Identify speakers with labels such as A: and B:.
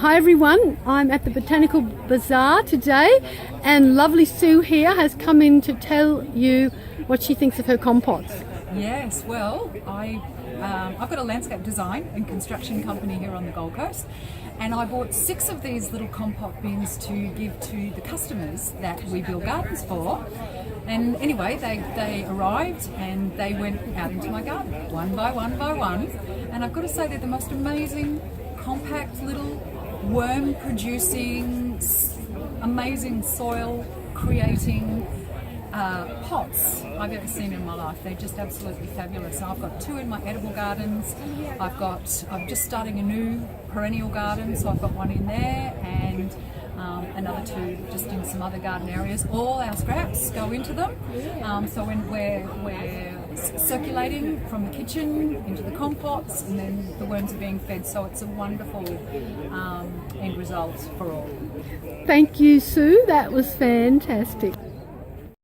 A: Hi everyone, I'm at the Botanical Bazaar today and lovely Sue here has come in to tell you what she thinks of her compots.
B: Yes, well, I've got a landscape design and construction company here on the Gold Coast, and I bought 6 of these little compot bins to give to the customers that we build gardens for. And anyway, they arrived and they went out into my garden, one by one by one. And I've got to say they're the most amazing, compact little worm-producing, amazing soil-creating pots I've ever seen in my life. They're just absolutely fabulous. And I've got 2 in my edible gardens. I'm just starting a new perennial garden, so I've got 1 in there, and another 2 just in some other garden areas. All our scraps go into them, so when we're circulating from the kitchen into the compots, and then the worms are being fed, so it's a wonderful end result for all.
A: Thank you, Sue, that was fantastic.